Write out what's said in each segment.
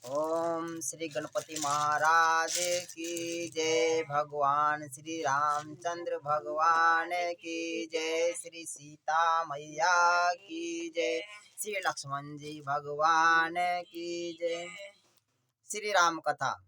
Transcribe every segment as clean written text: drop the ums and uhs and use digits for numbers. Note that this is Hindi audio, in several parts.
ओम श्री गणपति महाराज की जय। भगवान श्री रामचंद्र भगवान की जय। श्री सीता मैया की जय। श्री लक्ष्मण जी भगवान की जय। श्री राम कथा।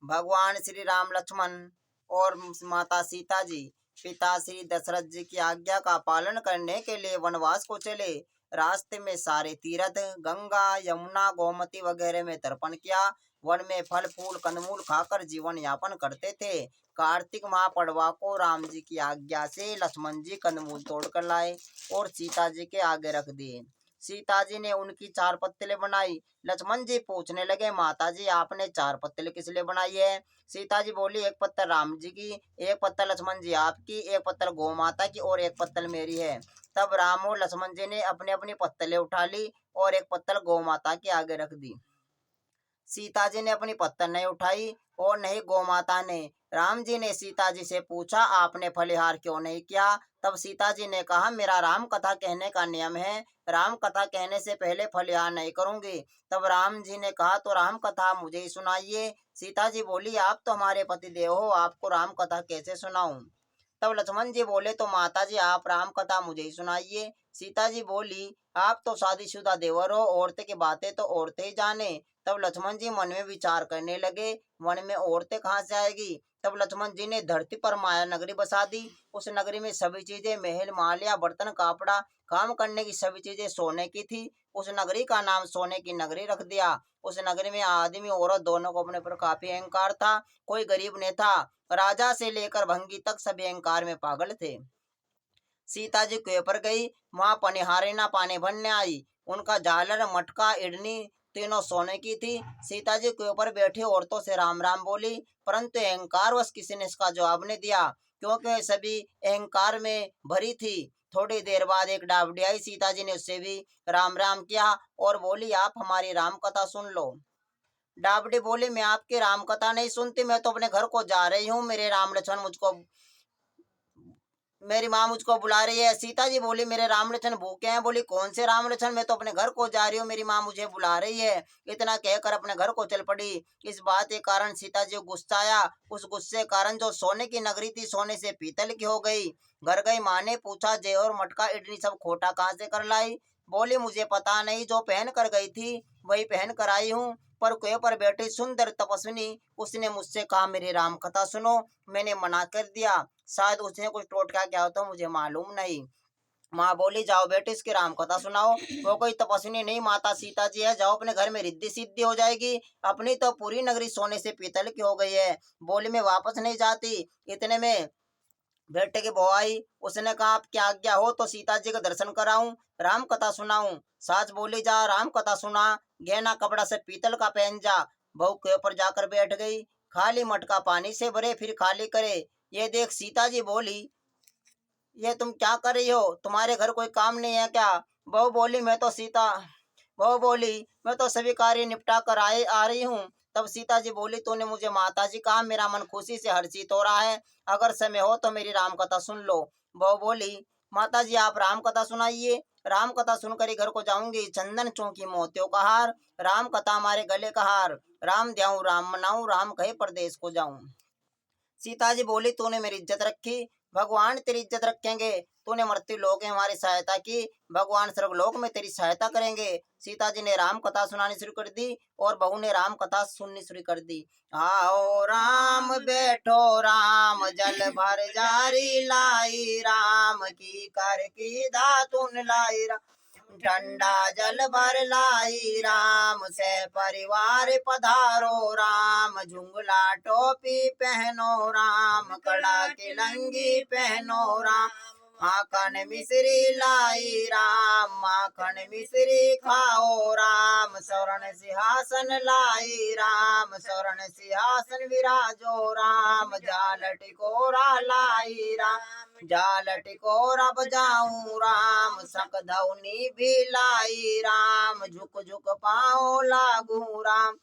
भगवान श्री राम लक्ष्मण और माता सीता जी पिता श्री दशरथ जी की आज्ञा का पालन करने के लिए वनवास को चले। रास्ते में सारे तीर्थ गंगा यमुना गोमती वगैरह में तर्पण किया। वन में फल फूल कंदमूल खाकर जीवन यापन करते थे। कार्तिक माह पड़वा को राम जी की आज्ञा से लक्ष्मण जी कंदमूल तोड़ कर लाए और सीता जी के आगे रख दिए। सीता जी ने उनकी 4 पत्तलें बनाई। लक्ष्मण जी पूछने लगे, माता जी आपने 4 पत्तलें किस लिए बनाई है? सीता जी बोली, एक पत्तल राम जी की, एक पत्तल लक्ष्मण जी आपकी, एक पत्तल गौ माता की और एक पत्तल मेरी है। तब राम और लक्ष्मण जी ने अपनी अपनी पत्तलें उठा ली और एक पत्तल गौ माता के आगे रख दी। सीता जी ने अपनी पत्तल नहीं उठाई और नहीं गौ माता ने। राम जी ने सीता जी से पूछा, आपने फलिहार क्यों नहीं किया? तब सीता जी ने कहा, मेरा राम कथा कहने का नियम है, राम कथा कहने से पहले फलिहार नहीं करूंगी। तब राम जी ने कहा, तो राम कथा मुझे ही सुनाइए। सीता जी बोली, आप तो हमारे पति देव हो, आपको राम कथा कैसे सुनाऊं? तब लक्ष्मण जी बोले, तो माता जी आप राम कथा मुझे ही सुनाइए। सीता जी बोली, आप तो शादीशुदा देवर हो, औरतें की बातें तो औरतें ही जाने। तब लक्ष्मण जी मन में विचार करने लगे, वन में औरतें कहाँ से आएगी? तब लक्ष्मण जी ने धरती पर माया नगरी बसा दी। उस नगरी में सभी चीजें महल मालिया बर्तन कापड़ा काम करने की सभी चीजें सोने की थी। उस नगरी का नाम सोने की नगरी रख दिया। उस नगरी में आदमी औरत दोनों को अपने पर काफी अहंकार था। कोई गरीब नहीं था। राजा से लेकर भंगी तक सभी अहंकार में पागल थे। सीता जी कुएं पर गई, वहां पनिहारी ना पानी भरने आई। उनका झालर मटका इडनी तीनों सोने की थी। सीता जी कुएं पर बैठी औरतों से राम राम बोली, परंतु अहंकार वश किसी ने इसका जवाब नहीं दिया, क्योंकि वे सभी अहंकार में भरी थी। थोड़ी देर बाद एक डावडी आई। सीता जी ने उससे भी राम राम किया और बोली, आप हमारी राम कथा सुन लो। डावडी बोली, मैं आपकी राम कथा नहीं सुनती, मैं तो अपने घर को जा रही हूँ। मेरी माँ मुझको बुला रही है। सीता जी बोली, मेरे राम लक्ष्मण भूखे हैं। बोली, कौन से राम लक्ष्मण, मैं तो अपने घर को जा रही हूँ, मेरी माँ मुझे बुला रही है। इतना कहकर अपने घर को चल पड़ी। इस बात के कारण सीता जी को गुस्सा आया। उस गुस्से के कारण जो सोने की नगरी थी सोने से पीतल की हो गई। घर गई माँ ने पूछा, जय और मटका इडली सब खोटा कहाँ से कर लाई? बोली, मुझे पता नहीं, जो पहन कर गई थी वही पहन कर आई हूँ। पर कुएं पर बैठी सुंदर तपस्विनी उसने मुझसे कहा, मेरी राम कथा सुनो। मैंने मना कर दिया। शायद उसने कुछ टोटका क्या हो तो मुझे मालूम नहीं। माँ बोली, जाओ बेटे इसकी राम कथा सुनाओ। वो कोई तपस्विनी नहीं, माता सीता जी है, जाओ अपने घर में रिद्धि सिद्धि हो जाएगी। अपनी तो पूरी नगरी सोने से पीतल की हो गई है। बोली, मैं वापस नहीं जाती। इतने में बेटे की बहू आई। उसने कहा, आप क्या आज्ञा हो तो सीता जी का दर्शन कराऊं, राम कथा सुनाऊं? सास बोली, जा राम कथा सुना, गहना कपड़ा से पीतल का पहन जा। बहू के ऊपर जाकर बैठ गई। खाली मटका पानी से भरे फिर खाली करे। ये देख सीता जी बोली, ये तुम क्या कर रही हो? तुम्हारे घर कोई काम नहीं है क्या? बहू बोली, बहू बोली, मैं तो सभी कार्य निपटा कर आ रही हूँ। तब सीता जी बोली, तूने मुझे माता जी कहा, मेरा मन खुशी से हर्षित हो रहा है। अगर समय हो तो मेरी राम कथा सुन लो। बहू बोली, माता जी आप राम कथा सुनाइए। राम कथा सुनकर ही घर को जाऊंगी। चंदन चौकी मोतियों का हार, राम कथा हमारे गले का हार। राम ध्याऊं राम मनाऊं, राम कहे परदेश को जाऊं। सीता जी बोली, तूने मेरी इज्जत रखी, भगवान तेरी इज्जत रखेंगे। तूने मृत्यु लोक में हमारी सहायता की, भगवान स्वर्गलोक में तेरी सहायता करेंगे। सीता जी ने राम कथा सुनानी शुरू कर दी और बहू ने राम कथा सुननी शुरू कर दी। आओ राम बैठो राम, जल भर जारी लाई, राम की कर की धातुन लाई, ठंडा जल भर लाई, राम से परिवार पधारो, राम झुंगला टोपी पहनो, राम कड़ा की लंगी पहनो, राम माखन मिश्री लाई, राम माखन मिश्री खाओ, राम स्वर्ण सिंहासन लाई, राम स्वर्ण सिंहासन विराजो, राम जाल टिकोरा लाई, राम जाल टिकोरा बजाऊं, राम सकधौनी भी लाई, राम झुक झुक पाओ लागू, राम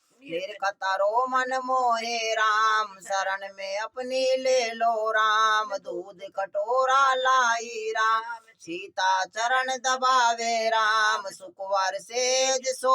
कतारो मन मोहे, राम शरण में अपनी ले लो, राम दूध कटोरा लाई, राम सीता चरण दबावे राम, सुकुवर सेज सो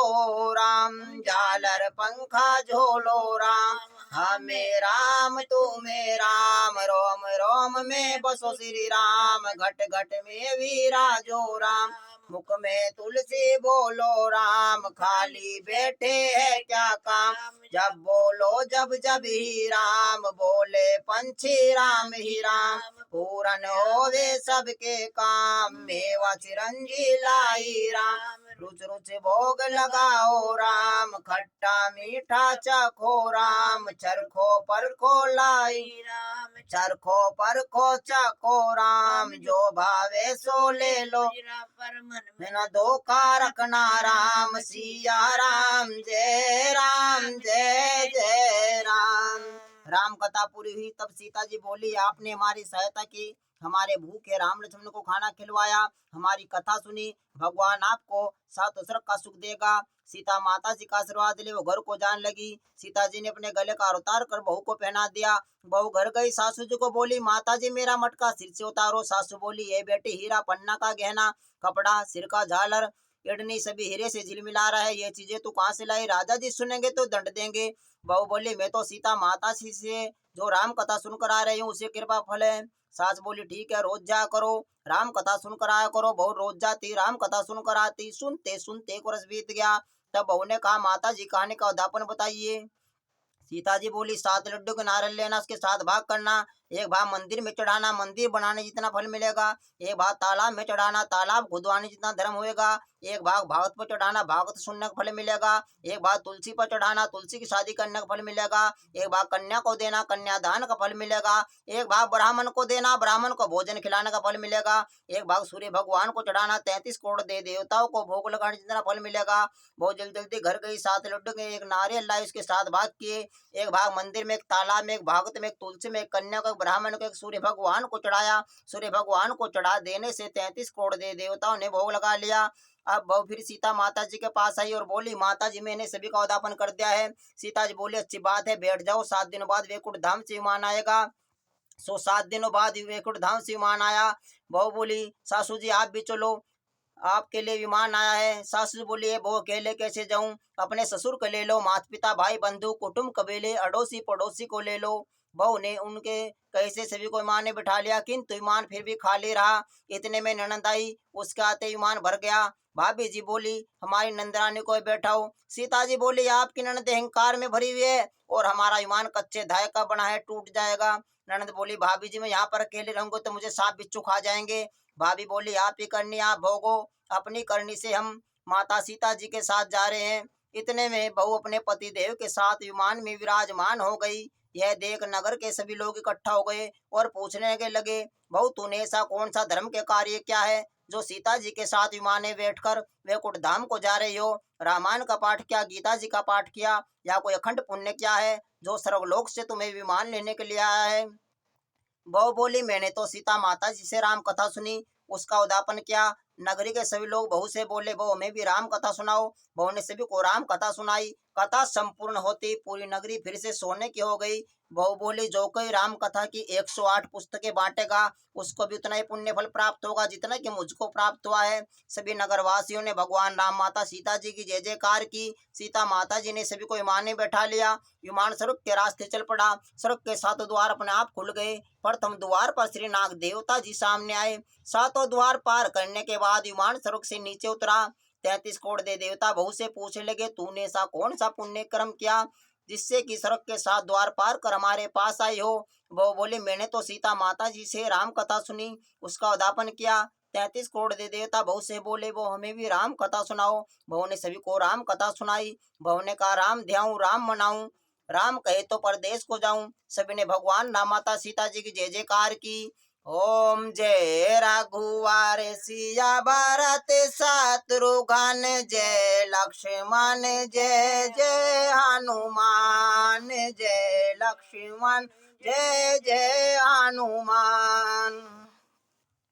राम, झालर पंखा झोलो राम, हमें राम तुम्हें राम, रोम रोम में बसो श्री राम, घट घट में विराजो राम, मुख में तुलसी बोलो राम, खाली बैठे है क्या काम, जब बोलो जब जब ही राम, बोले पंछी राम ही राम, पूरन होवे सबके काम, मेवा चिरंजी लाई राम, रुच रुच भोग लगाओ राम, खट्टा मीठा चखो राम, चरखो परखो लाई राम, चरखो परखो चखो राम, जो भावे सो ले लो, पर मन में न धोखा रखना राम, सिया राम जय राम जय जय राम। राम कथा पूरी हुई तब सीता जी बोली, आपने हमारी सहायता की, हमारे भूखे राम लक्ष्मण को खाना खिलवाया, हमारी कथा सुनी, भगवान आपको सात स्वर्ग का सुख देगा। सीता माता जी का आशीर्वाद ले वो घर को जाने लगी। सीता जी ने अपने गले का उतार कर बहू को पहना दिया। बहू घर गई, सासू जी को बोली, माता जी मेरा मटका सिर से उतारो। सासू बोली, ये बेटी हीरा पन्ना का गहना, कपड़ा, सिर का झालर, इडनी सभी हीरे से झिलमिला रहा है, ये चीजें तू कहाँ से लाई? राजा जी सुनेंगे तो दंड देंगे। बहू बोली, मैं तो सीता माता जी से जो राम कथा सुनकर आ रही हूँ उसे कृपा फल है। सास बोली, ठीक है, रोज जा करो, राम कथा सुनकर आया करो। बहू रोज जाती, राम कथा सुनकर आती। सुनते सुनते एक वर्ष बीत गया। तब बहू ने कहा, माता जी कहानी का उद्यापन बताइए। सीता जी बोली, 7 लड्डू के नारियल लेना, उसके 7 भाग करना, एक भाग मंदिर में चढ़ाना, मंदिर बनाने जितना फल मिलेगा, एक भाग तालाब में चढ़ाना, तालाब खुदवाने जितना धर्म होएगा, एक भाग भागवत पर चढ़ाना, भागवत सुनने का फल मिलेगा, एक भाग तुलसी पर चढ़ाना, तुलसी की शादी करने का फल मिलेगा, एक भाग कन्या को देना, कन्यादान का फल मिलेगा, एक भाग ब्राह्मण को देना, ब्राह्मण को भोजन खिलाने का फल मिलेगा, एक भाग सूर्य भगवान को चढ़ाना, 33 करोड़ देवताओं को भोग लगाने जितना फल मिलेगा। बहुत जल्दी जल्दी घर गई, 7 लड्डू के एक नारियल लाई, उसके 7 भाग किए, एक भाग मंदिर में, एक तालाब में, एक भागवत में, एक तुलसी में, एक कन्या को, एक ब्राह्मण को, एक सूर्य भगवान को चढ़ाया। सूर्य भगवान को चढ़ा देने से 33 करोड़ देवताओं ने भोग लगा लिया। अब बहु फिर सीता माता जी के पास आई और बोली, माता जी मैंने सभी का उद्यापन कर दिया है। सीता जी बोली, अच्छी बात है, बैठ जाओ, 7 दिनों बाद वैकुंठ धाम से विमान आएगा। 7 दिनों बाद वैकुंठ धाम से विमान आया। बहू बोली, सासू जी आप भी चलो, आपके लिए विमान आया है। सासू बोली, वो अकेले कैसे जाऊं? अपने ससुर को ले लो, माता पिता भाई बंधु कुटुंब कबीले अड़ोसी पड़ोसी को ले लो। बहू ने उनके कैसे सभी को विमान ने बिठा लिया, किंतु विमान फिर भी खाली रहा। इतने में ननद आई, उसके आते विमान भर गया। भाभी जी बोली, हमारी नंदरानी को बैठाओ। सीता जी बोली, आपकी ननद अहंकार में भरी हुई है और हमारा विमान कच्चे धाय का बना है, टूट जाएगा। ननद बोली, भाभी जी मैं यहाँ पर अकेले रहूंगा तो मुझे सांप बिच्छू खा जाएंगे। भाभी बोली, आप ही करनी आप भोगो, अपनी करनी से हम माता सीता जी के साथ जा रहे हैं। इतने में बहू अपने पति देव के साथ विमान में विराजमान हो गई। यह देख नगर के सभी लोग इकट्ठा हो गए और पूछने के लगे, बहू तूने ऐसा कौन सा धर्म के कार्य क्या है जो सीता जी के साथ विमान में बैठकर वैकुंठ धाम को जा रही हो? रामायण का पाठ किया, गीता जी का पाठ किया, या कोई अखंड पुण्य क्या है जो सर्वलोक से तुम्हें विमान लेने के लिए आया है? बहू बोली, मैंने तो सीता माता जी से राम कथा सुनी, उसका उद्यापन किया। नगरी के सभी लोग बहू से बोले, बहू हमें भी राम कथा सुनाओ। बहू ने सभी को राम कथा सुनाई। कथा संपूर्ण होती पूरी नगरी फिर से सोने की हो गई। बहू बोली, जो कोई राम कथा की 108 पुस्तकें बांटेगा उसको भी उतना ही पुण्य फल प्राप्त होगा जितना कि मुझको प्राप्त हुआ है। सभी नगरवासियों ने भगवान राम माता सीता जी की जय जयकार की। सीता माता जी ने सभी को विमान में बैठा लिया। विमान स्वर्ग के रास्ते चल पड़ा। स्वर्ग के 7 द्वार अपने आप खुल गए। प्रथम द्वार पर श्री नाग देवता जी सामने आए। 7 द्वार पार करने के बाद विमान स्वर्ग से नीचे उतरा। 33 करोड़ देवता बहू से पूछने लगे, तूने ऐसा कौन सा पुण्य कर्म किया जिससे कि स्वर्ग के 7 द्वार पार कर हमारे पास आई हो? वो बोले, मैंने तो सीता माता जी से राम कथा सुनी, उसका उद्यापन किया। 33 करोड़ देवता बहू से बोले, वो हमें भी राम कथा सुनाओ। बहू ने सभी को राम कथा सुनाई। बहू ने कहा, राम ध्याऊं राम मनाऊं, राम कहे तो परदेश को जाऊं। सभी ने भगवान राम माता सीता जी की जय जयकार की। ओम जय रघुवर सिया भरत शत्रुघ्न जय लक्ष्मण जय जय हनुमान जय लक्ष्मण जय जय हनुमान।